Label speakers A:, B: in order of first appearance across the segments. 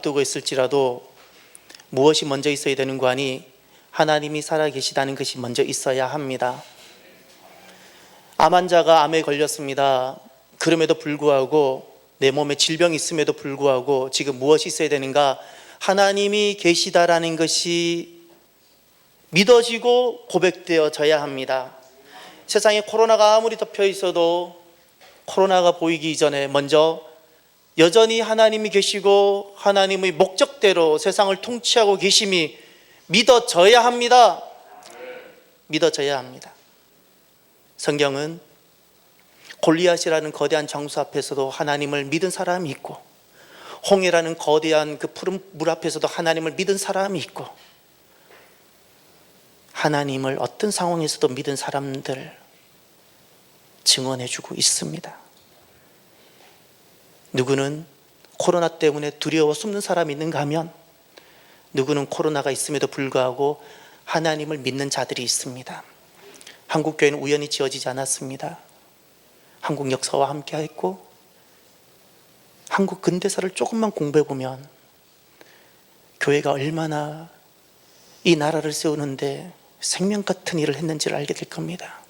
A: 두고 있을지라도 무엇이 먼저 있어야 되는 거 아니? 하나님이 살아계시다는 것이 먼저 있어야 합니다. 암 환자가 암에 걸렸습니다. 그럼에도 불구하고 내 몸에 질병이 있음에도 불구하고 지금 무엇이 있어야 되는가? 하나님이 계시다라는 것이 믿어지고 고백되어져야 합니다. 세상에 코로나가 아무리 덮여 있어도 코로나가 보이기 이전에 먼저 여전히 하나님이 계시고 하나님의 목적대로 세상을 통치하고 계심이 믿어져야 합니다. 믿어져야 합니다. 성경은 골리앗이라는 거대한 장수 앞에서도 하나님을 믿은 사람이 있고, 홍해라는 거대한 그 푸른 물 앞에서도 하나님을 믿은 사람이 있고, 하나님을 어떤 상황에서도 믿은 사람들 증언해주고 있습니다. 누구는 코로나 때문에 두려워 숨는 사람이 있는가 하면, 누구는 코로나가 있음에도 불구하고 하나님을 믿는 자들이 있습니다. 한국교회는 우연히 지어지지 않았습니다. 한국 역사와 함께 했고, 한국 근대사를 조금만 공부해 보면 교회가 얼마나 이 나라를 세우는데 생명 같은 일을 했는지를 알게 될 겁니다.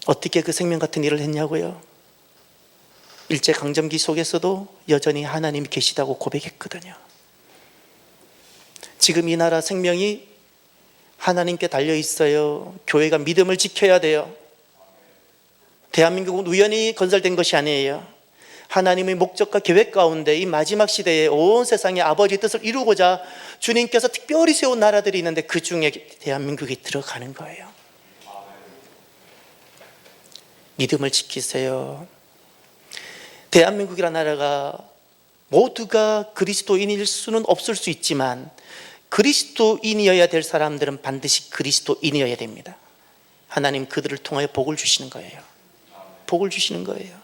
A: 어떻게 그 생명 같은 일을 했냐고요? 일제강점기 속에서도 여전히 하나님이 계시다고 고백했거든요. 지금 이 나라 생명이 하나님께 달려 있어요. 교회가 믿음을 지켜야 돼요. 대한민국은 우연히 건설된 것이 아니에요. 하나님의 목적과 계획 가운데 이 마지막 시대에 온 세상의 아버지의 뜻을 이루고자 주님께서 특별히 세운 나라들이 있는데 그 중에 대한민국이 들어가는 거예요. 믿음을 지키세요. 대한민국이라는 나라가 모두가 그리스도인일 수는 없을 수 있지만 그리스도인이어야 될 사람들은 반드시 그리스도인이어야 됩니다. 하나님 그들을 통하여 복을 주시는 거예요. 복을 주시는 거예요.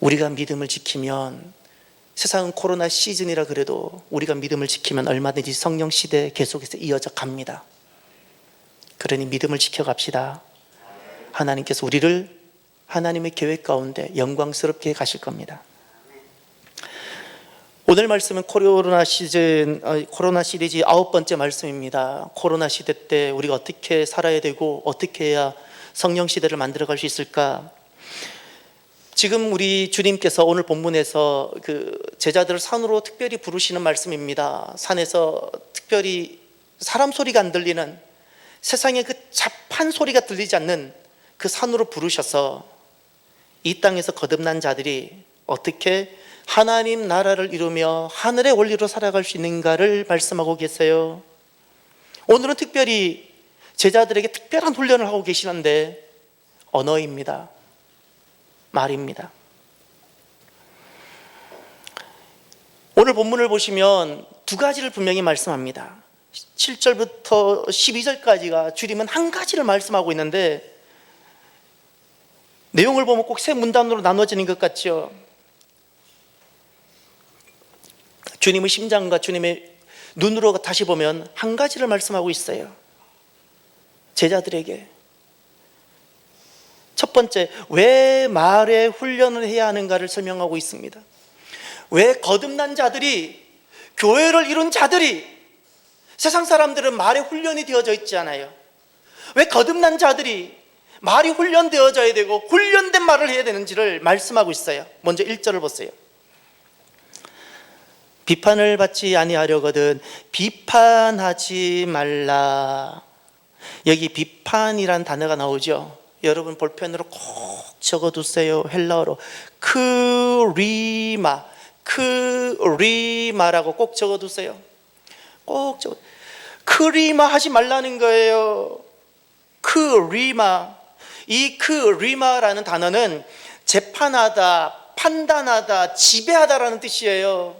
A: 우리가 믿음을 지키면, 세상은 코로나 시즌이라 그래도 우리가 믿음을 지키면 얼마든지 성령 시대 계속해서 이어져 갑니다. 그러니 믿음을 지켜갑시다. 하나님께서 우리를 하나님의 계획 가운데 영광스럽게 가실 겁니다. 오늘 말씀은 코로나 시리즈 9번째 말씀입니다. 코로나 시대 때 우리가 어떻게 살아야 되고 어떻게 해야 성령 시대를 만들어 갈 수 있을까? 지금 우리 주님께서 오늘 본문에서 그 제자들을 산으로 특별히 부르시는 말씀입니다. 산에서 특별히 사람 소리가 안 들리는, 세상에 그 잡한 소리가 들리지 않는 그 산으로 부르셔서 이 땅에서 거듭난 자들이 어떻게 하나님 나라를 이루며 하늘의 원리로 살아갈 수 있는가를 말씀하고 계세요. 오늘은 특별히 제자들에게 특별한 훈련을 하고 계시는데 언어입니다. 말입니다. 오늘 본문을 보시면 두 가지를 분명히 말씀합니다. 7절부터 12절까지가 주님은 한 가지를 말씀하고 있는데 내용을 보면 꼭 세 문단으로 나눠지는 것 같죠. 주님의 심장과 주님의 눈으로 다시 보면 한 가지를 말씀하고 있어요. 제자들에게 첫 번째, 왜 말의 훈련을 해야 하는가를 설명하고 있습니다. 왜 거듭난 자들이, 교회를 이룬 자들이, 세상 사람들은 말의 훈련이 되어져 있지 않아요. 왜 거듭난 자들이 말이 훈련되어져야 되고 훈련된 말을 해야 되는지를 말씀하고 있어요. 먼저 1절을 보세요. 비판을 받지 아니하려거든 비판하지 말라. 여기 비판이란 단어가 나오죠. 여러분 볼펜으로 꼭 적어두세요. 헬라어로 크리마라고 꼭 적어두세요. 꼭 적어. 크리마 하지 말라는 거예요. 크리마. 이 크리마라는 단어는 재판하다, 판단하다, 지배하다라는 뜻이에요.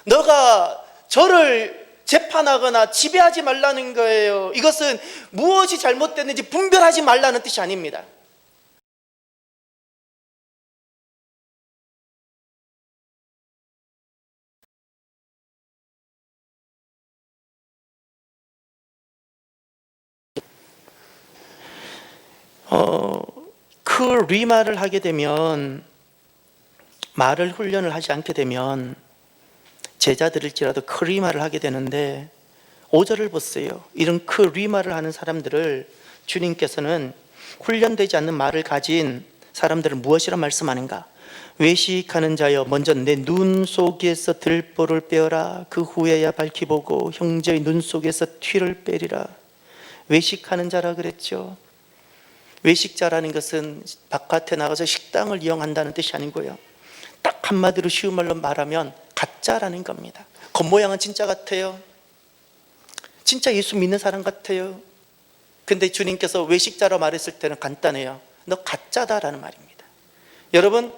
A: 너가 저를 재판하거나 지배하지 말라는 거예요. 이것은 무엇이 잘못됐는지 분별하지 말라는 뜻이 아닙니다. 그 리마를 하게 되면 말을 훈련을 하지 않게 되면 제자들일지라도 크리마를 하게 되는데 5절을 보세요. 이런 크리마를 하는 사람들을 주님께서는 훈련되지 않는 말을 가진 사람들을 무엇이라 말씀하는가? 외식하는 자여 먼저 내 눈 속에서 들보를 빼어라. 그 후에야 밝히 보고 형제의 눈 속에서 티를 빼리라. 외식하는 자라 그랬죠. 외식자라는 것은 바깥에 나가서 식당을 이용한다는 뜻이 아니고요, 딱 한마디로 쉬운 말로 말하면 가짜라는 겁니다. 겉모양은 진짜 같아요. 진짜 예수 믿는 사람 같아요. 근데 주님께서 외식자로 말했을 때는 간단해요. 너 가짜다라는 말입니다. 여러분,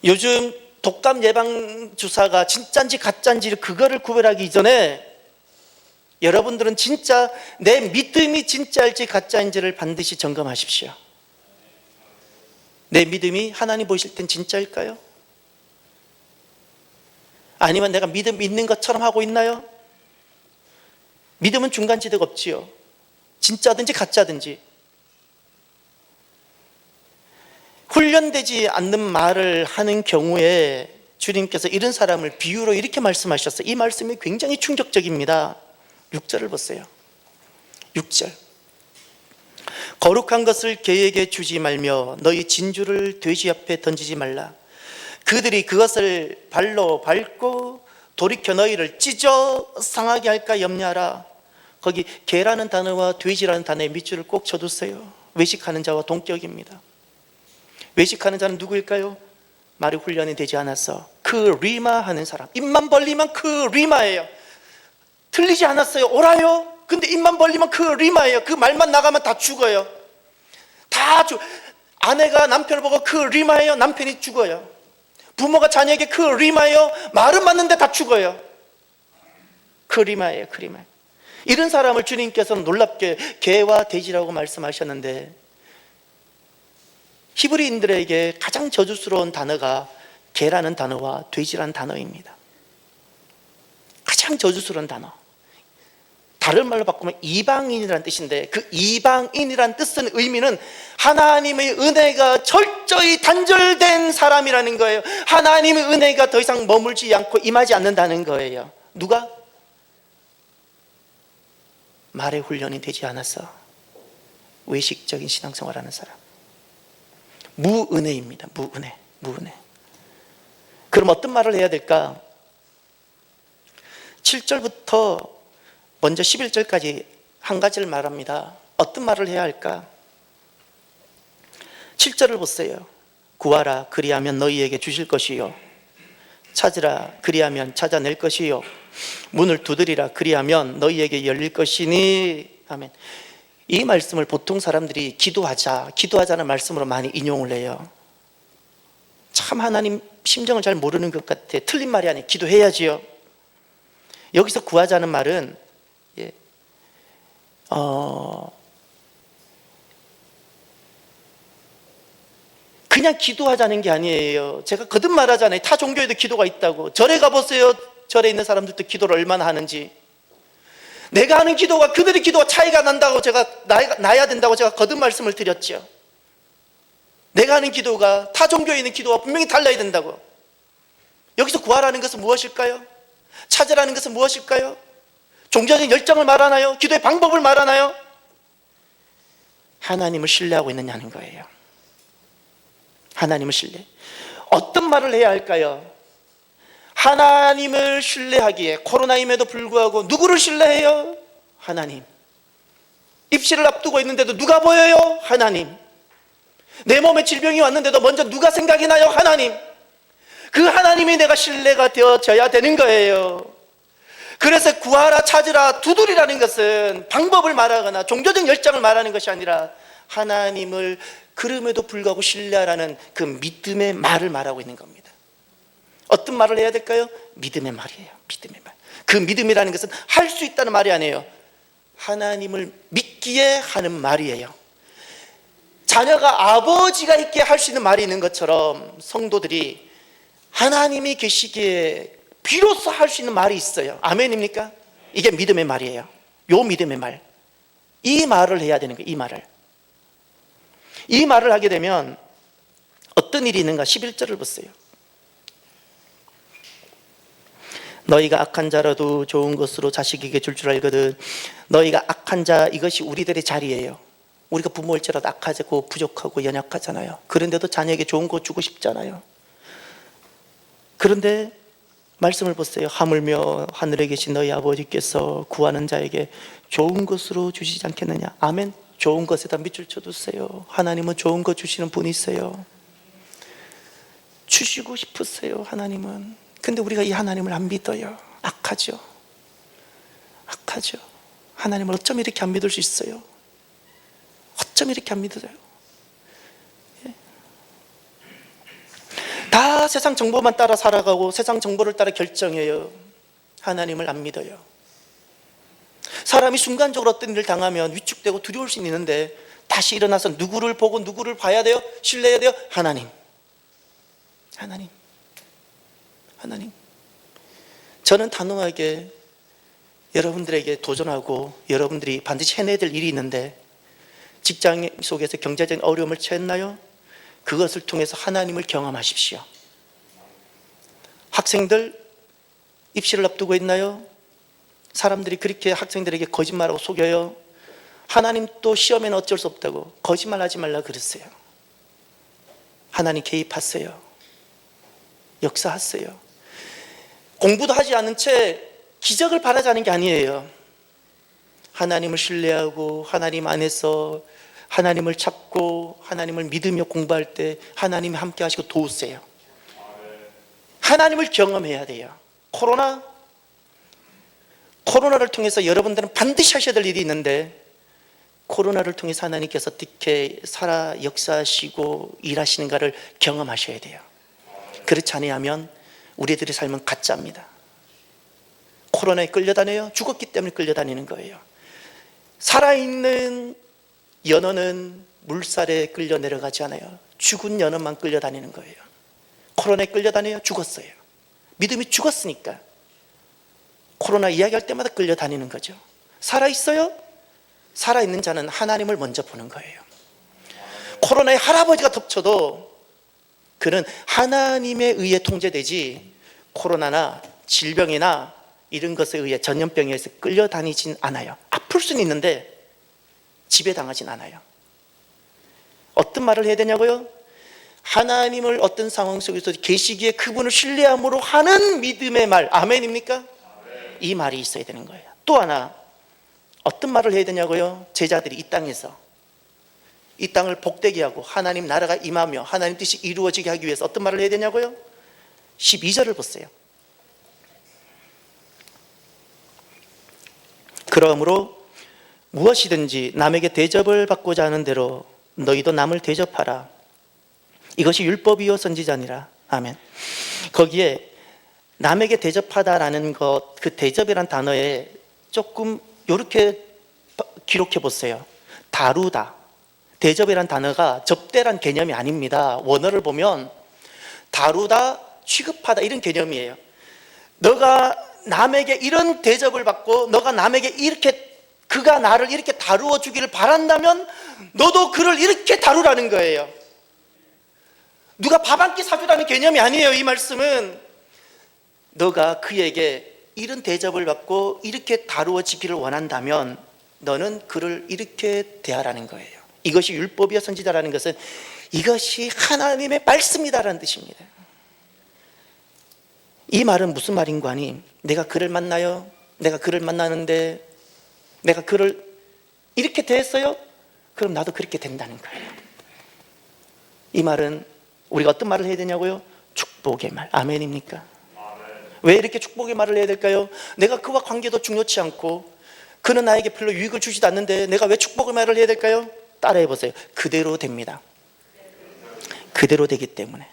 A: 요즘 독감 예방 주사가 진짜인지 가짜인지 그거를 구별하기 이전에 여러분들은 진짜 내 믿음이 진짜일지 가짜인지를 반드시 점검하십시오. 내 믿음이 하나님 보실 땐 진짜일까요? 아니면 내가 믿음 있는 것처럼 하고 있나요? 믿음은 중간지대가 없지요. 진짜든지 가짜든지. 훈련되지 않는 말을 하는 경우에 주님께서 이런 사람을 비유로 이렇게 말씀하셨어요. 이 말씀이 굉장히 충격적입니다. 6절을 보세요. 6절. 거룩한 것을 개에게 주지 말며 너희 진주를 돼지 앞에 던지지 말라. 그들이 그것을 발로 밟고 돌이켜 너희를 찢어 상하게 할까 염려하라. 거기 개라는 단어와 돼지라는 단어에 밑줄을 꼭 쳐두세요. 외식하는 자와 동격입니다. 외식하는 자는 누구일까요? 말이 훈련이 되지 않아서 그 리마 하는 사람. 입만 벌리면 그 리마예요. 틀리지 않았어요. 옳아요. 근데 입만 벌리면 그 리마예요. 그 말만 나가면 다 죽어요. 아내가 남편을 보고 그 리마예요. 남편이 죽어요. 부모가 자녀에게 그 리마예요. 말은 맞는데 다 죽어요. 그 리마예요. 그 리마. 이런 사람을 주님께서는 놀랍게 개와 돼지라고 말씀하셨는데, 히브리인들에게 가장 저주스러운 단어가 개라는 단어와 돼지라는 단어입니다. 가장 저주스러운 단어. 다른 말로 바꾸면 이방인이라는 뜻인데, 그 이방인이라는 뜻은 의미는 하나님의 은혜가 철저히 단절된 사람이라는 거예요. 하나님의 은혜가 더 이상 머물지 않고 임하지 않는다는 거예요. 누가? 말의 훈련이 되지 않아서 외식적인 신앙생활하는 사람. 무은혜입니다. 무은혜. 그럼 어떤 말을 해야 될까? 7절부터 먼저 11절까지 한 가지를 말합니다. 어떤 말을 해야 할까? 7절을 보세요. 구하라 그리하면 너희에게 주실 것이요, 찾으라 그리하면 찾아낼 것이요, 문을 두드리라 그리하면 너희에게 열릴 것이니. 아멘. 이 말씀을 보통 사람들이 기도하자는 말씀으로 많이 인용을 해요. 참 하나님 심정을 잘 모르는 것 같아. 틀린 말이 아니에요. 기도해야지요. 여기서 구하자는 말은 그냥 기도하자는 게 아니에요. 제가 거듭 말하잖아요. 타 종교에도 기도가 있다고. 절에 가보세요. 절에 있는 사람들도 기도를 얼마나 하는지. 내가 하는 기도가 그들의 기도와 차이가 난다고 제가 나야 된다고 제가 거듭 말씀을 드렸죠. 내가 하는 기도가 타 종교에 있는 기도와 분명히 달라야 된다고. 여기서 구하라는 것은 무엇일까요? 찾으라는 것은 무엇일까요? 종교적인 열정을 말하나요? 기도의 방법을 말하나요? 하나님을 신뢰하고 있느냐는 거예요. 하나님을 신뢰. 어떤 말을 해야 할까요? 하나님을 신뢰하기에 코로나임에도 불구하고 누구를 신뢰해요? 하나님. 입시를 앞두고 있는데도 누가 보여요? 하나님. 내 몸에 질병이 왔는데도 먼저 누가 생각이 나요? 하나님. 그 하나님이 내가 신뢰가 되어져야 되는 거예요. 그래서 구하라, 찾으라, 두드리라는 것은 방법을 말하거나 종교적 열정을 말하는 것이 아니라 하나님을 그럼에도 불구하고 신뢰하라는 그 믿음의 말을 말하고 있는 겁니다. 어떤 말을 해야 될까요? 믿음의 말이에요. 믿음의 말. 그 믿음이라는 것은 할 수 있다는 말이 아니에요. 하나님을 믿기에 하는 말이에요. 자녀가 아버지가 있게 할 수 있는 말이 있는 것처럼 성도들이 하나님이 계시기에 비로소 할 수 있는 말이 있어요. 아멘입니까? 이게 믿음의 말이에요. 요 믿음의 말. 이 말을 해야 되는 거예요. 이 말을 하게 되면 어떤 일이 있는가? 11절을 보세요. 너희가 악한 자라도 좋은 것으로 자식에게 줄 줄 알거든. 너희가 악한 자, 이것이 우리들의 자리예요. 우리가 부모일지라도 악하고 부족하고 연약하잖아요. 그런데도 자녀에게 좋은 거 주고 싶잖아요. 그런데 말씀을 보세요. 하물며 하늘에 계신 너희 아버지께서 구하는 자에게 좋은 것으로 주시지 않겠느냐. 아멘. 좋은 것에다 밑줄 쳐두세요. 하나님은 좋은 것 주시는 분이세요. 주시고 싶으세요, 하나님은. 근데 우리가 이 하나님을 안 믿어요. 악하죠. 악하죠. 하나님을 어쩜 이렇게 안 믿을 수 있어요? 어쩜 이렇게 안 믿어요? 예. 다 세상 정보만 따라 살아가고 세상 정보를 따라 결정해요. 하나님을 안 믿어요. 사람이 순간적으로 어떤 일을 당하면 위축되고 두려울 수 있는데 다시 일어나서 누구를 보고 누구를 봐야 돼요? 신뢰해야 돼요? 하나님. 하나님. 하나님. 저는 단호하게 여러분들에게 도전하고 여러분들이 반드시 해내야 될 일이 있는데, 직장 속에서 경제적인 어려움을 처했나요? 그것을 통해서 하나님을 경험하십시오. 학생들 입시를 앞두고 있나요? 사람들이 그렇게 학생들에게 거짓말하고 속여요. 하나님 또 시험에는 어쩔 수 없다고 거짓말하지 말라 그랬어요. 하나님 개입하세요. 역사하세요. 공부도 하지 않은 채 기적을 바라자는 게 아니에요. 하나님을 신뢰하고 하나님 안에서 하나님을 찾고 하나님을 믿으며 공부할 때 하나님이 함께 하시고 도우세요. 하나님을 경험해야 돼요. 코로나를 통해서 여러분들은 반드시 하셔야 될 일이 있는데, 코로나를 통해서 하나님께서 어떻게 살아 역사하시고 일하시는가를 경험하셔야 돼요. 그렇지 않으면 우리들의 삶은 가짜입니다. 코로나에 끌려다녀요? 죽었기 때문에 끌려다니는 거예요. 살아있는 연어는 물살에 끌려 내려가지 않아요. 죽은 연어만 끌려다니는 거예요. 코로나에 끌려다녀요? 죽었어요. 믿음이 죽었으니까 코로나 이야기할 때마다 끌려다니는 거죠. 살아있어요? 살아있는 자는 하나님을 먼저 보는 거예요. 코로나에 할아버지가 덮쳐도 그는 하나님에 의해 통제되지 코로나나 질병이나 이런 것에 의해, 전염병에 의해서 끌려다니진 않아요. 아플 수는 있는데 지배당하진 않아요. 어떤 말을 해야 되냐고요? 하나님을 어떤 상황 속에서 계시기에 그분을 신뢰함으로 하는 믿음의 말, 아멘입니까? 이 말이 있어야 되는 거예요. 또 하나, 어떤 말을 해야 되냐고요? 제자들이 이 땅에서 이 땅을 복되게 하고 하나님 나라가 임하며 하나님 뜻이 이루어지게 하기 위해서 어떤 말을 해야 되냐고요? 12절을 보세요. 그러므로 무엇이든지 남에게 대접을 받고자 하는 대로 너희도 남을 대접하라. 이것이 율법이요 선지자니라. 아멘. 거기에 남에게 대접하다라는 것, 그 대접이란 단어에 조금 이렇게 기록해 보세요. 다루다. 대접이란 단어가 접대란 개념이 아닙니다. 원어를 보면 다루다, 취급하다 이런 개념이에요. 너가 남에게 이런 대접을 받고 너가 남에게 이렇게, 그가 나를 이렇게 다루어 주기를 바란다면 너도 그를 이렇게 다루라는 거예요. 누가 밥 한 끼 사주라는 개념이 아니에요. 이 말씀은 너가 그에게 이런 대접을 받고 이렇게 다루어지기를 원한다면 너는 그를 이렇게 대하라는 거예요. 이것이 율법이여 선지자라는 것은 이것이 하나님의 말씀이다라는 뜻입니다. 이 말은 무슨 말인가 하니, 내가 그를 만나요? 내가 그를 만나는데 내가 그를 이렇게 대했어요? 그럼 나도 그렇게 된다는 거예요. 이 말은 우리가 어떤 말을 해야 되냐고요? 축복의 말. 아멘입니까? 왜 이렇게 축복의 말을 해야 될까요? 내가 그와 관계도 중요치 않고 그는 나에게 별로 유익을 주지도 않는데 내가 왜 축복의 말을 해야 될까요? 따라해 보세요. 그대로 됩니다. 그대로 되기 때문에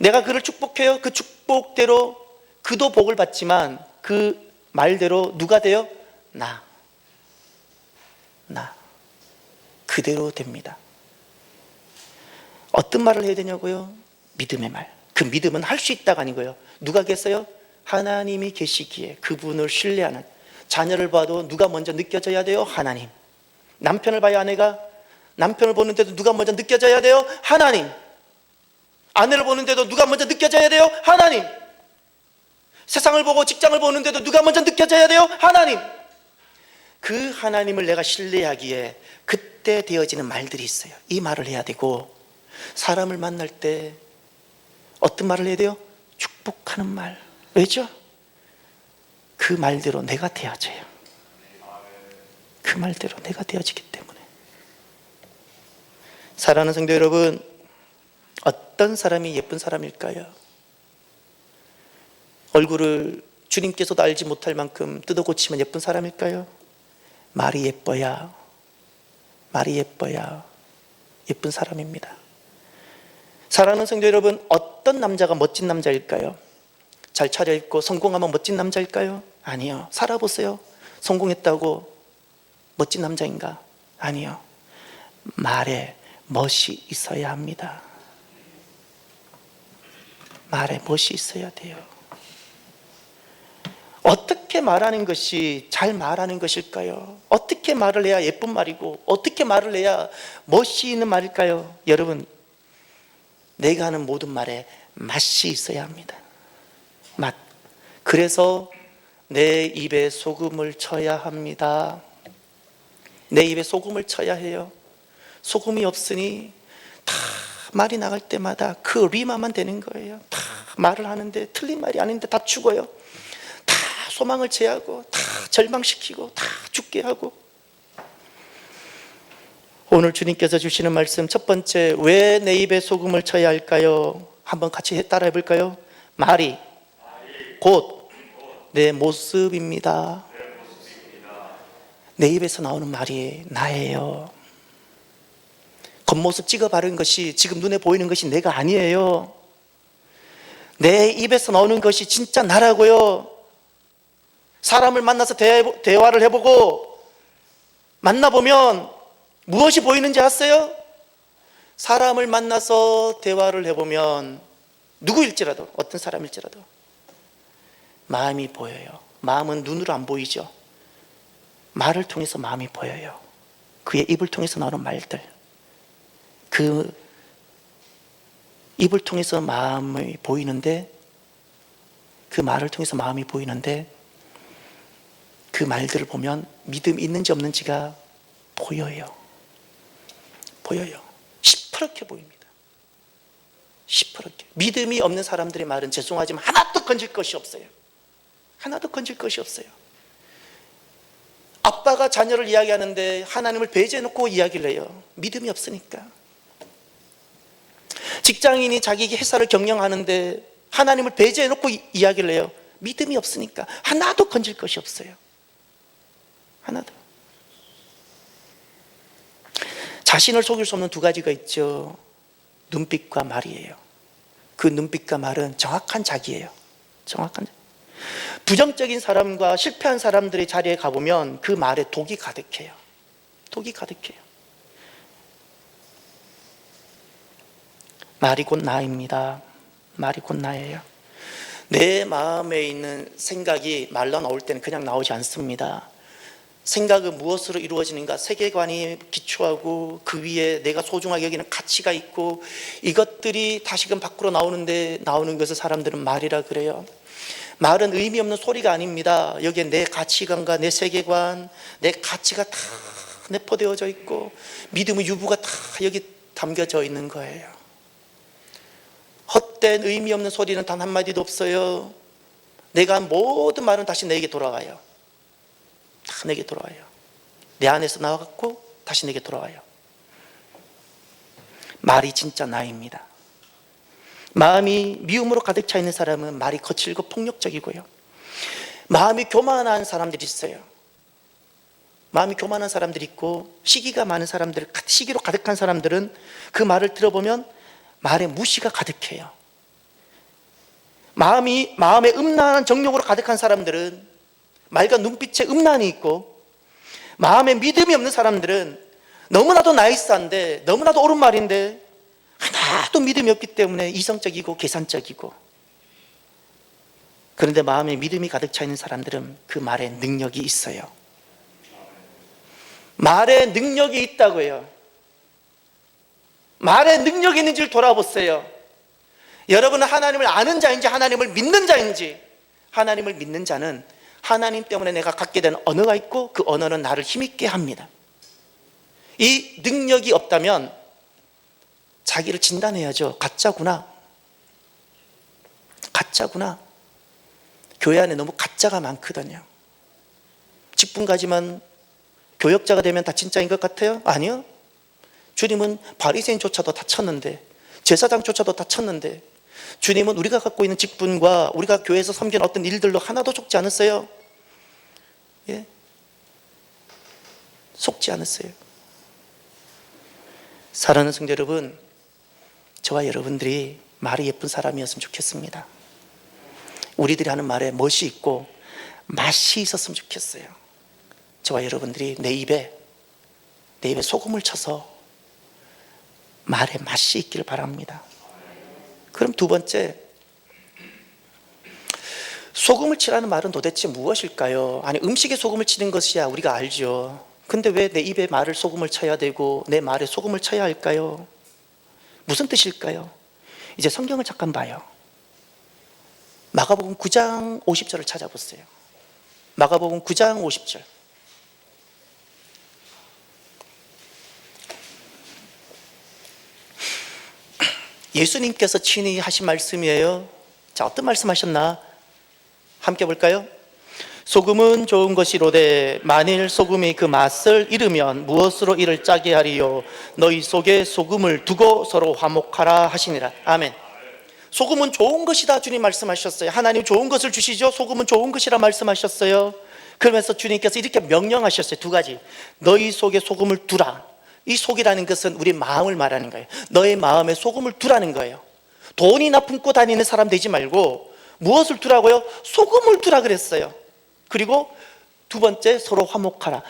A: 내가 그를 축복해요. 그 축복대로 그도 복을 받지만 그 말대로 누가 돼요? 나 그대로 됩니다. 어떤 말을 해야 되냐고요? 믿음의 말. 그 믿음은 할 수 있다가 아니고요. 누가 계세요? 하나님이 계시기에 그분을 신뢰하는. 자녀를 봐도 누가 먼저 느껴져야 돼요? 하나님. 남편을 봐야 아내가, 남편을 보는데도 누가 먼저 느껴져야 돼요? 하나님. 아내를 보는데도 누가 먼저 느껴져야 돼요? 하나님. 세상을 보고 직장을 보는데도 누가 먼저 느껴져야 돼요? 하나님. 그 하나님을 내가 신뢰하기에 그때 되어지는 말들이 있어요. 이 말을 해야 되고, 사람을 만날 때 어떤 말을 해야 돼요? 축복하는 말. 왜죠? 그 말대로 내가 되어져요. 그 말대로 내가 되어지기 때문에. 사랑하는 성도 여러분, 어떤 사람이 예쁜 사람일까요? 얼굴을 주님께서도 알지 못할 만큼 뜯어 고치면 예쁜 사람일까요? 말이 예뻐야 예쁜 사람입니다. 사랑하는 성도 여러분, 어떤 남자가 멋진 남자일까요? 잘 차려입고 성공하면 멋진 남자일까요? 아니요. 살아보세요. 성공했다고 멋진 남자인가? 아니요. 말에 멋이 있어야 합니다. 말에 멋이 있어야 돼요. 어떻게 말하는 것이 잘 말하는 것일까요? 어떻게 말을 해야 예쁜 말이고, 어떻게 말을 해야 멋이 있는 말일까요? 여러분, 내가 하는 모든 말에 맛이 있어야 합니다. 맛. 그래서 내 입에 소금을 쳐야 합니다. 내 입에 소금을 쳐야 해요. 소금이 없으니 다 말이 나갈 때마다 그 리마만 되는 거예요. 다 말을 하는데 틀린 말이 아닌데 다 죽어요. 다 소망을 제하고, 다 절망시키고, 다 죽게 하고. 오늘 주님께서 주시는 말씀, 첫 번째, 왜 내 입에 소금을 쳐야 할까요? 한번 같이 따라 해볼까요? 말이 곧 내 모습입니다. 내 입에서 나오는 말이 나예요. 겉모습 찍어 바른 것이, 지금 눈에 보이는 것이 내가 아니에요. 내 입에서 나오는 것이 진짜 나라고요. 사람을 만나서 대화를 해보고, 만나보면 무엇이 보이는지 아세요? 사람을 만나서 대화를 해보면 누구일지라도, 어떤 사람일지라도 마음이 보여요. 마음은 눈으로 안 보이죠. 말을 통해서 마음이 보여요. 그의 입을 통해서 나오는 말들, 그 입을 통해서 마음이 보이는데, 그 말을 통해서 마음이 보이는데, 그 말들을 보면 믿음이 있는지 없는지가 보여요. 시퍼렇게 보입니다. 시퍼렇게. 믿음이 없는 사람들의 말은 죄송하지만 하나도 건질 것이 없어요. 하나도 건질 것이 없어요. 아빠가 자녀를 이야기하는데 하나님을 배제해놓고 이야기를 해요. 믿음이 없으니까. 직장인이 자기 회사를 경영하는데 하나님을 배제해놓고 이야기를 해요. 믿음이 없으니까. 하나도 건질 것이 없어요. 하나도. 자신을 속일 수 없는 두 가지가 있죠. 눈빛과 말이에요. 그 눈빛과 말은 정확한 자기예요. 정확한 자기. 부정적인 사람과 실패한 사람들의 자리에 가보면 그 말에 독이 가득해요. 독이 가득해요. 말이 곧 나입니다. 말이 곧 나예요. 내 마음에 있는 생각이 말로 나올 때는 그냥 나오지 않습니다. 생각은 무엇으로 이루어지는가? 세계관이 기초하고 그 위에 내가 소중하게 여기는 가치가 있고, 이것들이 다시금 밖으로 나오는데, 나오는 것을 사람들은 말이라 그래요. 말은 의미 없는 소리가 아닙니다. 여기에 내 가치관과 내 세계관, 내 가치가 다 내포되어져 있고, 믿음의 유부가 다 여기 담겨져 있는 거예요. 헛된 의미 없는 소리는 단 한마디도 없어요. 내가 한 모든 말은 다시 내게 돌아와요. 다 내게 돌아와요. 내 안에서 나와갖고 다시 내게 돌아와요. 말이 진짜 나입니다. 마음이 미움으로 가득 차 있는 사람은 말이 거칠고 폭력적이고요. 마음이 교만한 사람들이 있어요. 마음이 교만한 사람들이 있고, 시기가 많은 사람들, 시기로 가득한 사람들은 그 말을 들어보면 말에 무시가 가득해요. 마음에 음란한 정욕으로 가득한 사람들은 말과 눈빛에 음란이 있고, 마음에 믿음이 없는 사람들은 너무나도 나이스한데, 너무나도 옳은 말인데 하나도 믿음이 없기 때문에 이성적이고 계산적이고, 그런데 마음에 믿음이 가득 차 있는 사람들은 그 말에 능력이 있어요. 말에 능력이 있다고요. 말에 능력이 있는지를 돌아보세요. 여러분은 하나님을 아는 자인지 하나님을 믿는 자인지. 하나님을 믿는 자는 하나님 때문에 내가 갖게 된 언어가 있고 그 언어는 나를 힘있게 합니다. 이 능력이 없다면 자기를 진단해야죠. 가짜구나. 가짜구나. 교회 안에 너무 가짜가 많거든요. 직분 가지만 교역자가 되면 다 진짜인 것 같아요? 아니요. 주님은 바리새인조차도 다 쳤는데, 제사장조차도 다 쳤는데, 주님은 우리가 갖고 있는 직분과 우리가 교회에서 섬기는 어떤 일들로 하나도 속지 않았어요. 예? 속지 않았어요. 사랑하는 성도 여러분, 저와 여러분들이 말이 예쁜 사람이었으면 좋겠습니다. 우리들이 하는 말에 멋이 있고 맛이 있었으면 좋겠어요. 저와 여러분들이 내 입에 소금을 쳐서 말에 맛이 있기를 바랍니다. 그럼 두 번째, 소금을 치라는 말은 도대체 무엇일까요? 아니, 음식에 소금을 치는 것이야 우리가 알죠. 근데 왜 내 입에 말을 소금을 쳐야 되고 내 말에 소금을 쳐야 할까요? 무슨 뜻일까요? 이제 성경을 잠깐 봐요. 마가복음 9장 50절을 찾아보세요. 마가복음 9장 50절. 예수님께서 친히 하신 말씀이에요. 자, 어떤 말씀 하셨나? 함께 볼까요? 소금은 좋은 것이로되 만일 소금이 그 맛을 잃으면 무엇으로 이를 짜게 하리요? 너희 속에 소금을 두고 서로 화목하라 하시니라. 아멘. 소금은 좋은 것이다 주님 말씀하셨어요. 하나님 좋은 것을 주시죠. 소금은 좋은 것이라 말씀하셨어요. 그러면서 주님께서 이렇게 명령하셨어요. 두 가지. 너희 속에 소금을 두라. 이 속이라는 것은 우리 마음을 말하는 거예요. 너의 마음에 소금을 두라는 거예요. 돈이나 품고 다니는 사람 되지 말고 무엇을 두라고요? 소금을 두라 그랬어요. 그리고 두 번째, 서로 화목하라.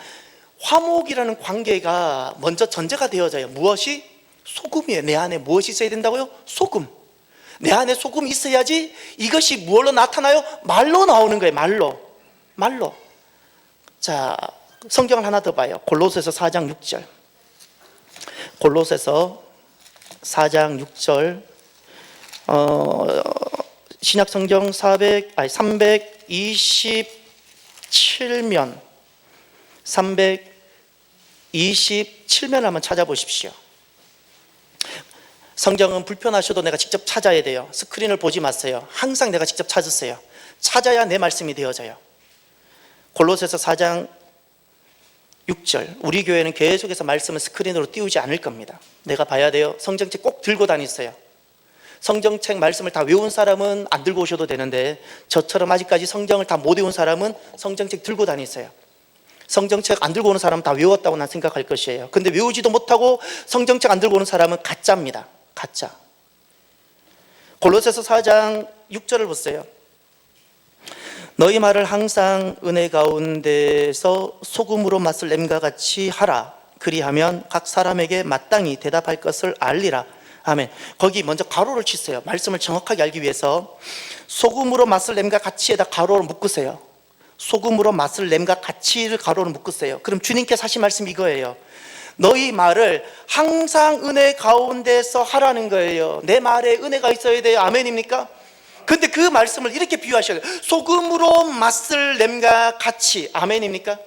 A: 화목이라는 관계가 먼저 전제가 되어져요. 무엇이? 소금이에요. 내 안에 무엇이 있어야 된다고요? 소금. 내 안에 소금이 있어야지 이것이 무엇로 나타나요? 말로 나오는 거예요. 말로. 자, 성경을 하나 더 봐요. 골로새서 4장 6절. 골로새서 4장 6절. 신약 성경 327면 327면 한번 찾아보십시오. 성경은 불편하셔도 내가 직접 찾아야 돼요. 스크린을 보지 마세요. 항상 내가 직접 찾으세요. 찾아야 내 말씀이 되어져요. 골로새서 4장 6절. 우리 교회는 계속해서 말씀을 스크린으로 띄우지 않을 겁니다. 내가 봐야 돼요. 성경책 꼭 들고 다니세요. 성경책 말씀을 다 외운 사람은 안 들고 오셔도 되는데 저처럼 아직까지 성경을 다 못 외운 사람은 성경책 들고 다니세요. 성경책 안 들고 오는 사람은 다 외웠다고 난 생각할 것이에요. 근데 외우지도 못하고 성경책 안 들고 오는 사람은 가짜입니다. 가짜. 골로새서 4장 6절을 보세요. 너희 말을 항상 은혜 가운데서 소금으로 맛을 냄과 같이 하라. 그리하면 각 사람에게 마땅히 대답할 것을 알리라. 아멘. 거기 먼저 가로를 치세요. 말씀을 정확하게 알기 위해서 소금으로 맛을 냄과 같이에다 가로를 묶으세요. 소금으로 맛을 냄과 같이를 가로를 묶으세요. 그럼 주님께서 하신 말씀이 이거예요. 너희 말을 항상 은혜 가운데서 하라는 거예요. 내 말에 은혜가 있어야 돼요. 아멘입니까? 근데 그 말씀을 이렇게 비유하셔요. 소금으로 맛을 냄과 같이. 아멘입니까?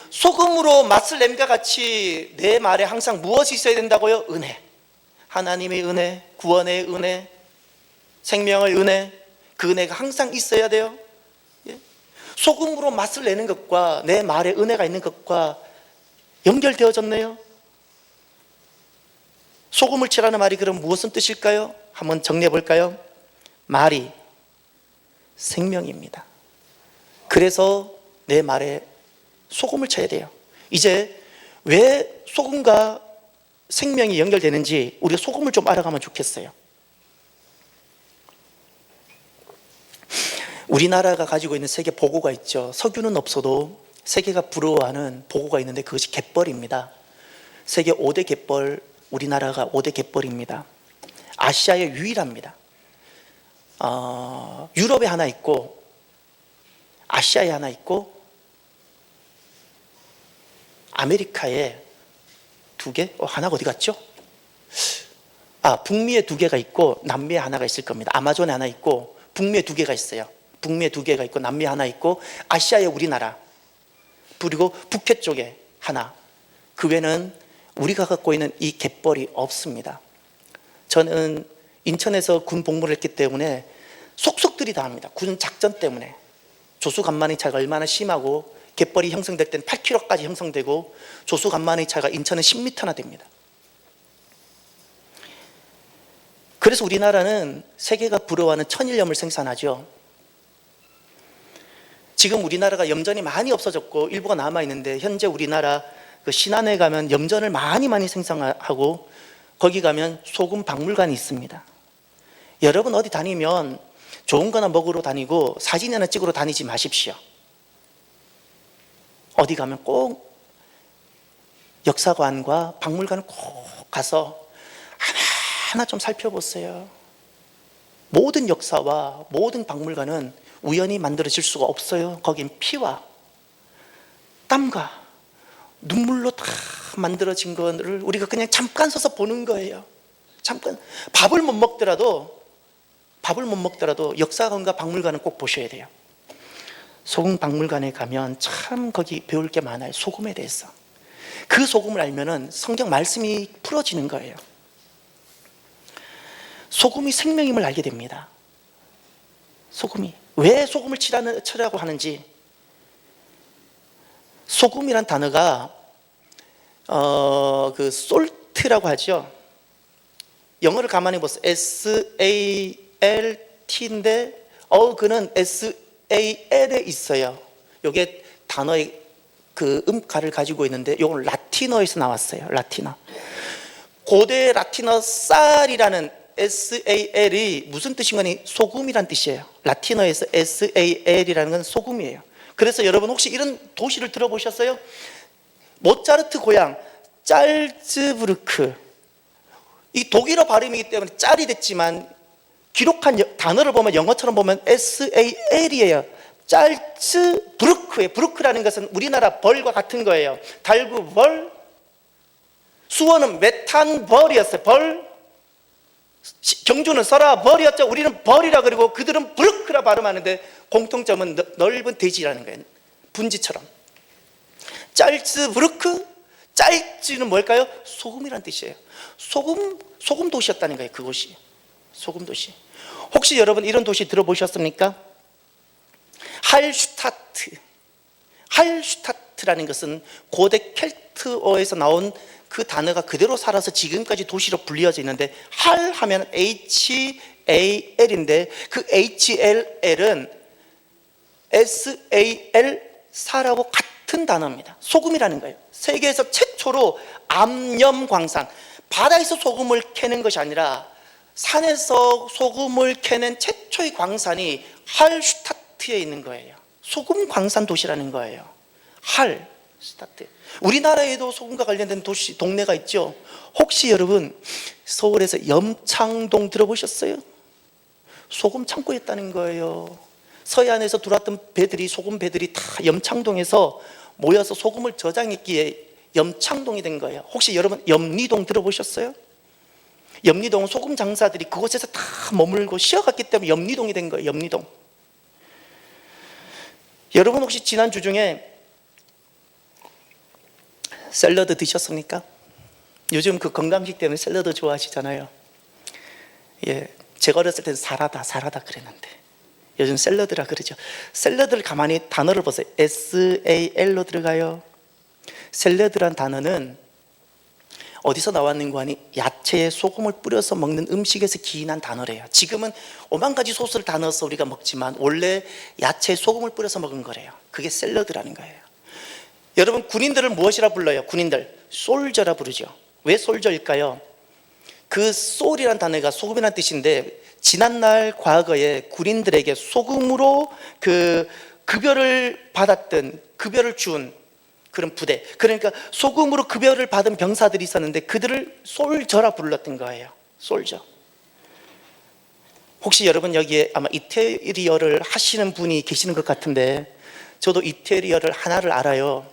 A: 소금으로 맛을 냄과 같이 내 말에 항상 무엇이 있어야 된다고요? 은혜. 하나님의 은혜, 구원의 은혜, 생명의 은혜. 그 은혜가 항상 있어야 돼요. 예? 소금으로 맛을 내는 것과 내 말에 은혜가 있는 것과 연결되어졌네요. 소금을 치라는 말이 그럼 무엇은 뜻일까요? 한번 정리해 볼까요? 말이 생명입니다. 그래서 내 말에 소금을 쳐야 돼요. 이제 왜 소금과 생명이 연결되는지 우리가 소금을 좀 알아가면 좋겠어요. 우리나라가 가지고 있는 세계 보고가 있죠. 석유는 없어도 세계가 부러워하는 보고가 있는데 그것이 갯벌입니다. 세계 5대 갯벌, 우리나라가 5대 갯벌입니다. 아시아에 유일합니다. 유럽에 하나 있고 아시아에 하나 있고 아메리카에 2개? 하나가 어디 갔죠? 북미에 두 개가 있고 남미에 하나가 있을 겁니다. 아마존에 하나 있고 북미에 두 개가 있어요. 북미에 두 개가 있고 남미에 하나 있고 아시아에 우리나라, 그리고 북해 쪽에 하나. 그 외에는 우리가 갖고 있는 이 갯벌이 없습니다. 저는 인천에서 군 복무를 했기 때문에 속속들이 다 합니다. 군 작전 때문에. 조수간만의 차가 얼마나 심하고 갯벌이 형성될 때는 8km까지 형성되고 조수간만의 차가 인천은 10m나 됩니다. 그래서 우리나라는 세계가 부러워하는 천일염을 생산하죠. 지금 우리나라가 염전이 많이 없어졌고 일부가 남아있는데 현재 우리나라 그 신안에 가면 염전을 많이 생산하고 거기 가면 소금 박물관이 있습니다. 여러분 어디 다니면 좋은 거나 먹으러 다니고 사진이나 찍으러 다니지 마십시오. 어디 가면 꼭 역사관과 박물관을 꼭 가서 하나 좀 살펴보세요. 모든 역사와 모든 박물관은 우연히 만들어질 수가 없어요. 거긴 피와 땀과 눈물로 다 만들어진 거를 우리가 그냥 잠깐 서서 보는 거예요. 잠깐. 밥을 못 먹더라도 역사관과 박물관은 꼭 보셔야 돼요. 소금 박물관에 가면 참 거기 배울 게 많아요. 소금에 대해서. 그 소금을 알면은 성경 말씀이 풀어지는 거예요. 소금이 생명임을 알게 됩니다. 소금이 왜 소금을 치라고 하는지. 소금이란 단어가 그 솔트라고 하죠. 영어를 가만히 보세요. SALT인데 그는 SAL에 있어요. 이게 단어의 그 음가를 가지고 있는데 이건 라틴어에서 나왔어요. 라틴어. 고대 라틴어 쌀이라는 SAL이 무슨 뜻인가니 소금이란 뜻이에요. 라틴어에서 SAL이라는 건 소금이에요. 그래서 여러분 혹시 이런 도시를 들어보셨어요? 모차르트 고향 짤츠부르크. 이 독일어 발음이기 때문에 짤이 됐지만 기록한 단어를 보면 영어처럼 보면 SAL이에요. 짤츠부르크예요. 부르크라는 것은 우리나라 벌과 같은 거예요. 달구벌. 수원은 메탄벌이었어요. 벌. 경주는 서라벌이었죠. 우리는 벌이라 그러고 그들은 부르크라 발음하는데 공통점은 넓은 대지라는 거예요. 분지처럼. 짤츠부르크. 짤츠는 뭘까요? 소금이란 뜻이에요. 소금 도시였다는 거예요. 그곳이 소금 도시. 혹시 여러분 이런 도시 들어보셨습니까? 할슈타트라는 것은 고대 켈트어에서 나온 그 단어가 그대로 살아서 지금까지 도시로 불리어져 있는데, 할 하면 HAL인데 그 HL은 SAL 사라고 같은 단어입니다. 소금이라는 거예요. 세계에서 최초로 암염광산, 바다에서 소금을 캐는 것이 아니라 산에서 소금을 캐낸 최초의 광산이 할슈타트에 있는 거예요. 소금 광산 도시라는 거예요. 할슈타트. 우리나라에도 소금과 관련된 도시, 동네가 있죠. 혹시 여러분 서울에서 염창동 들어보셨어요? 소금 창고였다는 거예요. 서해안에서 들어왔던 배들이, 소금 배들이 다 염창동에서 모여서 소금을 저장했기에 염창동이 된 거예요. 혹시 여러분 염리동 들어보셨어요? 염리동은 소금 장사들이 그곳에서 다 머물고 쉬어갔기 때문에 염리동이 된 거예요. 염리동. 여러분 혹시 지난주 중에 샐러드 드셨습니까? 요즘 그 건강식 때문에 샐러드 좋아하시잖아요. 예, 제가 어렸을 때는 사라다 그랬는데 요즘 샐러드라 그러죠. 샐러드를 가만히 단어를 보세요. SAL로 들어가요. 샐러드란 단어는 어디서 나왔는가 하니 야채에 소금을 뿌려서 먹는 음식에서 기인한 단어래요. 지금은 오만 가지 소스를 다 넣어서 우리가 먹지만 원래 야채에 소금을 뿌려서 먹은 거래요. 그게 샐러드라는 거예요. 여러분 군인들을 무엇이라 불러요? 군인들 솔저라 부르죠. 왜 솔저일까요? 그 솔이란 단어가 소금이라는 뜻인데 지난날 과거에 군인들에게 소금으로 그 급여를 받았던, 급여를 준 그런 부대, 그러니까 소금으로 급여를 받은 병사들이 있었는데 그들을 솔저라 불렀던 거예요. 솔저. 혹시 여러분 여기에 아마 이태리어를 하시는 분이 계시는 것 같은데 저도 이태리어를 하나를 알아요.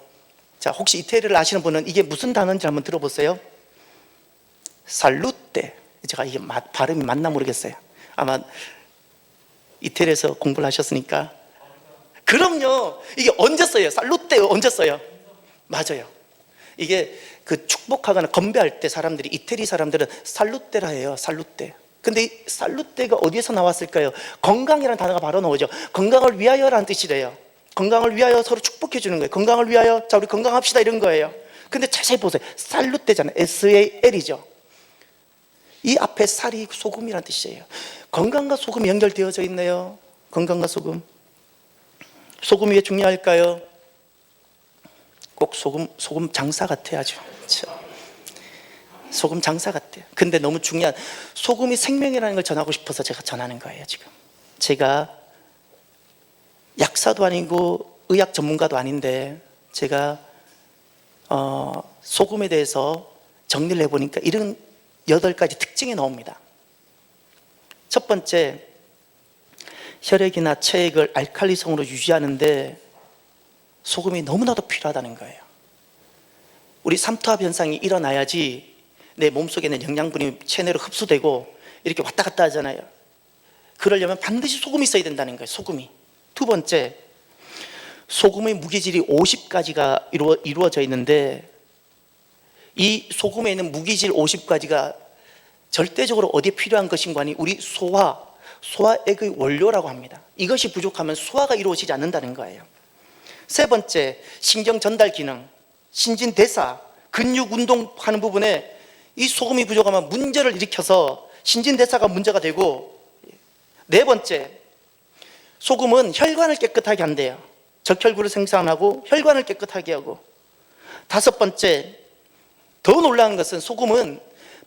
A: 자, 혹시 이태리어를 아시는 분은 이게 무슨 단어인지 한번 들어보세요. 살루테. 제가 이게 발음이 맞나 모르겠어요. 아마 이태리에서 공부를 하셨으니까. 그럼요. 이게 언제 써요? 살루테 언제 써요? 맞아요. 이게 그 축복하거나 건배할 때 사람들이, 이태리 사람들은 살루테라 해요. 살루테. 근데 이 살루테가 어디에서 나왔을까요? 건강이라는 단어가 바로 나오죠. 건강을 위하여라는 뜻이래요. 건강을 위하여 서로 축복해 주는 거예요. 건강을 위하여, 자 우리 건강합시다, 이런 거예요. 근데 자세히 보세요. 살루테잖아요. SAL이죠. 이 앞에 살이 소금이라는 뜻이에요. 건강과 소금이 연결되어져 있네요. 건강과 소금. 소금이 왜 중요할까요? 꼭 소금 장사 같아요. 아주 소금 장사 같아요. 근데 너무 중요한, 소금이 생명이라는 걸 전하고 싶어서 제가 전하는 거예요. 지금 제가 약사도 아니고 의학 전문가도 아닌데 제가 소금에 대해서 정리를 해보니까 이런 8가지 특징이 나옵니다. 첫 번째, 혈액이나 체액을 알칼리성으로 유지하는데 소금이 너무나도 필요하다는 거예요. 우리 삼투압 현상이 일어나야지 내 몸속에 있는 영양분이 체내로 흡수되고 이렇게 왔다 갔다 하잖아요. 그러려면 반드시 소금이 있어야 된다는 거예요. 소금이. 두 번째, 소금의 무기질이 50가지가 이루어져 있는데 이 소금에 있는 무기질 50가지가 절대적으로 어디에 필요한 것인가 하니 우리 소화액의 원료라고 합니다. 이것이 부족하면 소화가 이루어지지 않는다는 거예요. 세 번째, 신경 전달 기능, 신진대사, 근육 운동하는 부분에 이 소금이 부족하면 문제를 일으켜서 신진대사가 문제가 되고, 네 번째, 소금은 혈관을 깨끗하게 한대요. 적혈구를 생산하고 혈관을 깨끗하게 하고. 다섯 번째, 더 놀라운 것은 소금은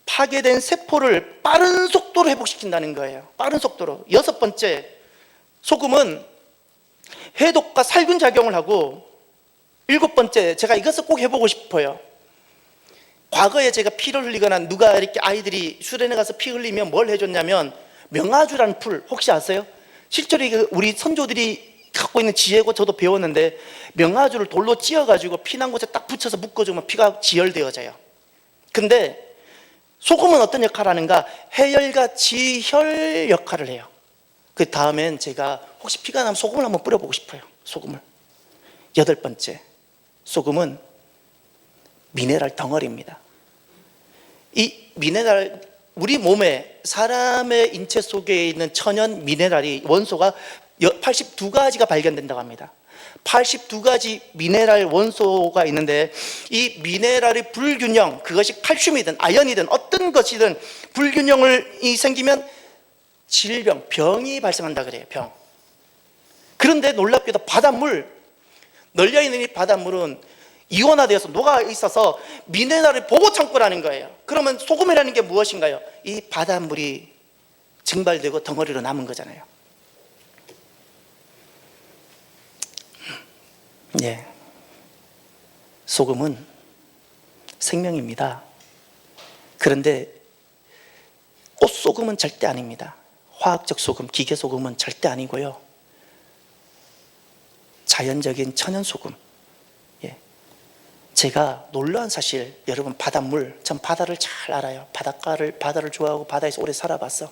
A: 파괴된 세포를 빠른 속도로 회복시킨다는 거예요. 빠른 속도로. 여섯 번째, 소금은 해독과 살균 작용을 하고. 일곱 번째, 제가 이것을 꼭 해보고 싶어요. 과거에 제가 피를 흘리거나 누가 이렇게 아이들이 수련회 가서 피 흘리면 뭘 해줬냐면 명아주라는 풀 혹시 아세요? 실제로 우리 선조들이 갖고 있는 지혜고 저도 배웠는데 명아주를 돌로 찧어가지고 피난 곳에 딱 붙여서 묶어주면 피가 지혈되어져요. 근데 소금은 어떤 역할을 하는가? 해열과 지혈 역할을 해요. 그 다음엔 제가 혹시 피가 나면 소금을 한번 뿌려보고 싶어요. 소금을. 여덟 번째, 소금은 미네랄 덩어리입니다. 이 미네랄, 우리 몸에, 사람의 인체 속에 있는 천연 미네랄이, 원소가 82가지가 발견된다고 합니다. 82가지 미네랄 원소가 있는데 이 미네랄의 불균형, 그것이 칼슘이든 아연이든 어떤 것이든 불균형이 생기면 질병, 병이 발생한다 그래요. 병. 그런데 놀랍게도 바닷물, 널려있는 이 바닷물은 이온화되어서 녹아 있어서 미네랄의 보고 창고라는 거예요. 그러면 소금이라는 게 무엇인가요? 이 바닷물이 증발되고 덩어리로 남은 거잖아요. 예. 소금은 생명입니다. 그런데 꽃소금은 절대 아닙니다. 화학적 소금, 기계 소금은 절대 아니고요. 자연적인 천연 소금. 예. 제가 놀라운 사실, 여러분 바닷물, 전 바다를 잘 알아요. 바다를 좋아하고 바다에서 오래 살아봤어.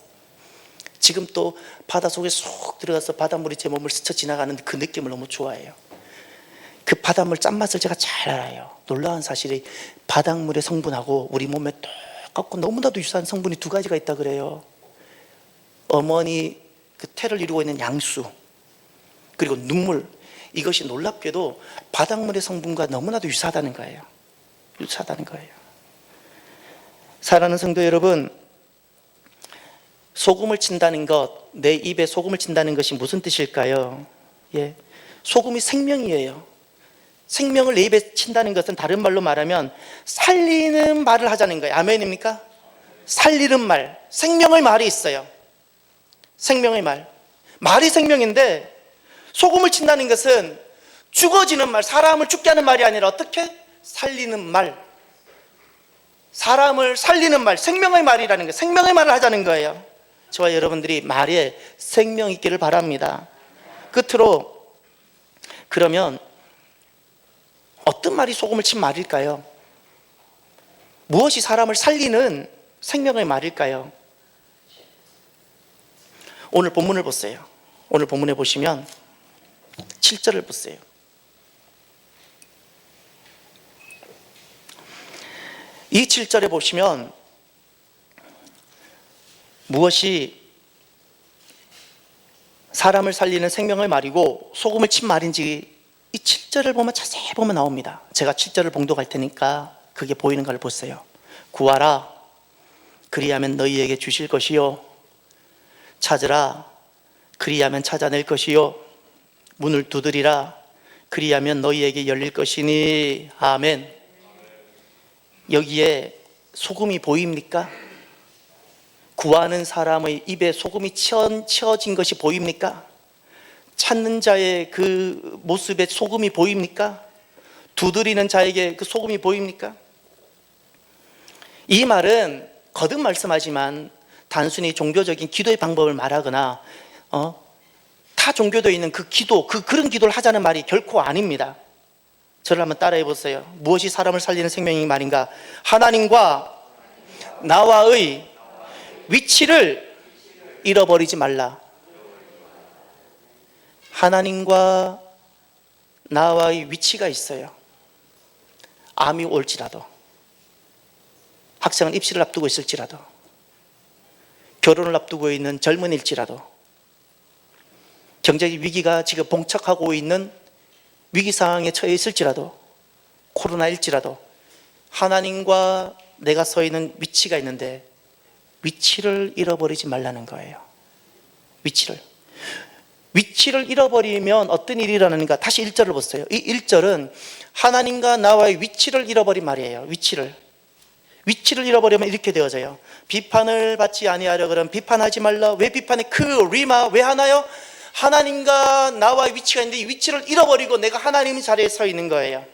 A: 지금 또 바다 속에 쏙 들어가서 바닷물이 제 몸을 스쳐 지나가는 그 느낌을 너무 좋아해요. 그 바닷물 짠맛을 제가 잘 알아요. 놀라운 사실이 바닷물의 성분하고 우리 몸에 똑같고 너무나도 유사한 성분이 2가지가 있다 그래요. 어머니 그 태를 이루고 있는 양수, 그리고 눈물. 이것이 놀랍게도 바닷물의 성분과 너무나도 유사하다는 거예요. 유사하다는 거예요. 사랑하는 성도 여러분, 소금을 친다는 것, 내 입에 소금을 친다는 것이 무슨 뜻일까요? 예, 소금이 생명이에요. 생명을 내 입에 친다는 것은 다른 말로 말하면 살리는 말을 하자는 거예요. 아멘입니까? 살리는 말, 생명의 말이 있어요. 생명의 말. 말이 생명인데 소금을 친다는 것은 죽어지는 말, 사람을 죽게 하는 말이 아니라 어떻게? 살리는 말. 사람을 살리는 말, 생명의 말이라는 거예요. 생명의 말을 하자는 거예요. 저와 여러분들이 말에 생명 있기를 바랍니다. 끝으로, 그러면 어떤 말이 소금을 친 말일까요? 무엇이 사람을 살리는 생명의 말일까요? 오늘 본문을 보세요. 오늘 본문에 보시면 7절을 보세요. 이 7절에 보시면 무엇이 사람을 살리는 생명의 말이고 소금을 친 말인지 이 7절을 보면 자세히 보면 나옵니다. 제가 7절을 봉독할 테니까 그게 보이는 걸 보세요. 구하라, 그리하면 너희에게 주실 것이요, 찾으라, 그리하면 찾아낼 것이요, 문을 두드리라, 그리하면 너희에게 열릴 것이니. 아멘. 여기에 소금이 보입니까? 구하는 사람의 입에 소금이 치어진 것이 보입니까? 찾는 자의 그 모습에 소금이 보입니까? 두드리는 자에게 그 소금이 보입니까? 이 말은 거듭 말씀하지만 단순히 종교적인 기도의 방법을 말하거나 타 종교도에 있는 그 기도, 그런 기도를 하자는 말이 결코 아닙니다. 저를 한번 따라해 보세요. 무엇이 사람을 살리는 생명이 말인가? 하나님과 나와의 위치를 잃어버리지 말라. 하나님과 나와의 위치가 있어요. 암이 올지라도, 학생은 입시를 앞두고 있을지라도, 결혼을 앞두고 있는 젊은일지라도, 경제적 위기가 지금 봉착하고 있는 위기 상황에 처해 있을지라도, 코로나일지라도 하나님과 내가 서 있는 위치가 있는데 위치를 잃어버리지 말라는 거예요. 위치를 잃어버리면 어떤 일이 일어나는가? 다시 1절을 보세요. 이 1절은 하나님과 나와의 위치를 잃어버린 말이에요. 위치를 잃어버리면 이렇게 되어져요. 비판을 받지 아니하려 그러면 비판하지 말라. 왜 비판해? 리마 왜 하나요? 하나님과 나와의 위치가 있는데 이 위치를 잃어버리고 내가 하나님 자리에 서 있는 거예요.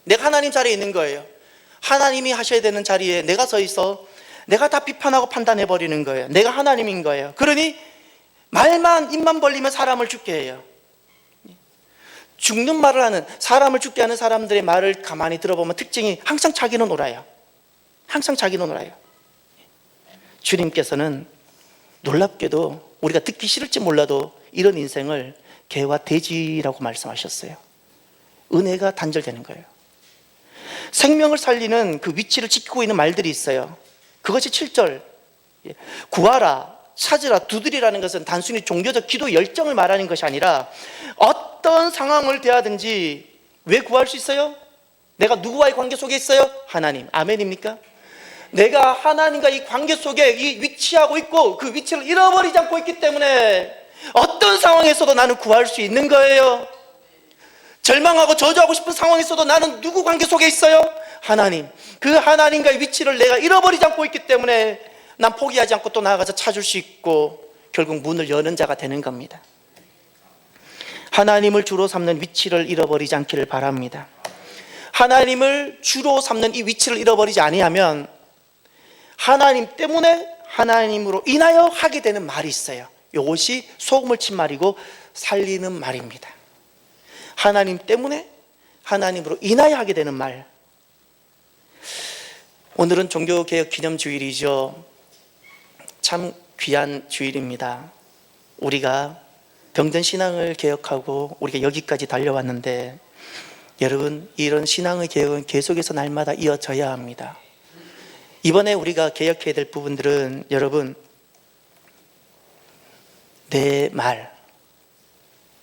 A: 내가 하나님 자리에 있는 거예요. 하나님이 하셔야 되는 자리에 내가 서 있어 내가 다 비판하고 판단해버리는 거예요. 내가 하나님인 거예요. 그러니 말만 입만 벌리면 사람을 죽게 해요. 죽는 말을 하는, 사람을 죽게 하는 사람들의 말을 가만히 들어보면 특징이 항상 자기는 옳아요. 주님께서는 놀랍게도 우리가 듣기 싫을지 몰라도 이런 인생을 개와 돼지라고 말씀하셨어요. 은혜가 단절되는 거예요. 생명을 살리는 그 위치를 지키고 있는 말들이 있어요. 그것이 7절 구하라, 찾으라, 두드리라는 것은 단순히 종교적 기도 열정을 말하는 것이 아니라 어떤 상황을 대하든지 왜 구할 수 있어요? 내가 누구와의 관계 속에 있어요? 하나님. 아멘입니까? 내가 하나님과 이 관계 속에 위치하고 있고 그 위치를 잃어버리지 않고 있기 때문에 어떤 상황에서도 나는 구할 수 있는 거예요. 절망하고 저주하고 싶은 상황에서도 나는 누구 관계 속에 있어요? 하나님. 그 하나님과의 위치를 내가 잃어버리지 않고 있기 때문에 난 포기하지 않고 또 나아가서 찾을 수 있고 결국 문을 여는 자가 되는 겁니다. 하나님을 주로 삼는 위치를 잃어버리지 않기를 바랍니다. 하나님을 주로 삼는 이 위치를 잃어버리지 아니하면 하나님 때문에 하나님으로 인하여 하게 되는 말이 있어요. 이것이 소금을 친 말이고 살리는 말입니다. 하나님 때문에 하나님으로 인하여 하게 되는 말. 오늘은 종교개혁 기념주일이죠. 참 귀한 주일입니다. 우리가 병든 신앙을 개혁하고 우리가 여기까지 달려왔는데 여러분, 이런 신앙의 개혁은 계속해서 날마다 이어져야 합니다. 이번에 우리가 개혁해야 될 부분들은 여러분, 내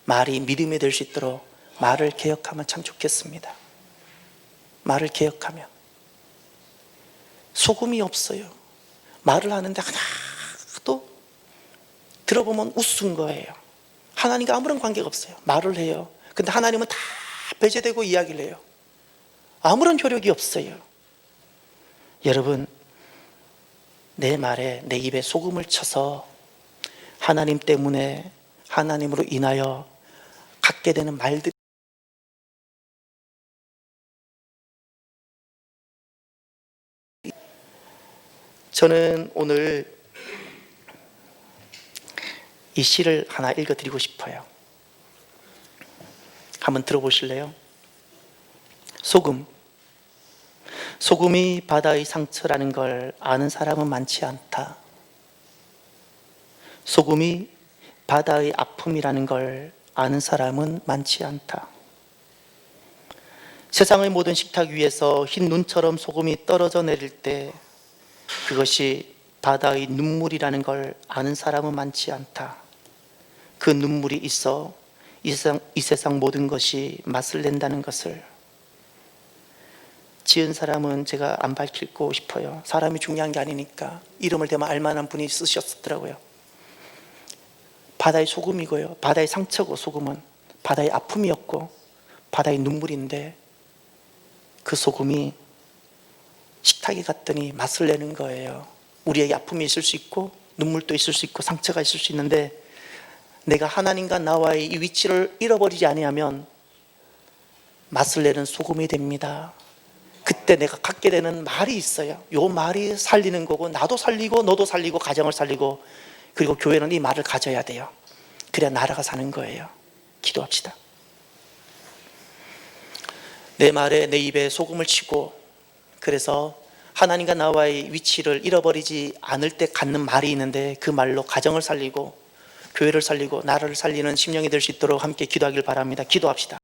A: 말이 믿음이 될 수 있도록 말을 개혁하면 참 좋겠습니다. 말을 개혁하면 소금이 없어요. 말을 하는데 하나도 들어보면 우스운 거예요. 하나님과 아무런 관계가 없어요. 말을 해요. 근데 하나님은 다 배제되고 이야기를 해요. 아무런 효력이 없어요. 여러분, 내 말에, 내 입에 소금을 쳐서 하나님 때문에, 하나님으로 인하여 갖게 되는 말들이 저는 오늘 이 시를 하나 읽어드리고 싶어요. 한번 들어보실래요? 소금. 소금이 바다의 상처라는 걸 아는 사람은 많지 않다. 소금이 바다의 아픔이라는 걸 아는 사람은 많지 않다. 세상의 모든 식탁 위에서 흰 눈처럼 소금이 떨어져 내릴 때 그것이 바다의 눈물이라는 걸 아는 사람은 많지 않다. 그 눈물이 있어 이 세상 모든 것이 맛을 낸다는 것을. 지은 사람은 제가 안 밝히고 싶어요. 사람이 중요한 게 아니니까. 이름을 대면 알만한 분이 쓰셨더라고요. 바다의 소금이고요, 바다의 상처고, 소금은 바다의 아픔이었고 바다의 눈물인데, 그 소금이 식탁에 갔더니 맛을 내는 거예요. 우리에게 아픔이 있을 수 있고 눈물도 있을 수 있고 상처가 있을 수 있는데, 내가 하나님과 나와의 이 위치를 잃어버리지 아니하면 맛을 내는 소금이 됩니다. 그때 내가 갖게 되는 말이 있어요. 요 말이 살리는 거고, 나도 살리고 너도 살리고 가정을 살리고, 그리고 교회는 이 말을 가져야 돼요. 그래야 나라가 사는 거예요. 기도합시다. 내 말에, 내 입에 소금을 치고, 그래서 하나님과 나와의 위치를 잃어버리지 않을 때 갖는 말이 있는데, 그 말로 가정을 살리고 교회를 살리고 나라를 살리는 심령이 될 수 있도록 함께 기도하길 바랍니다. 기도합시다.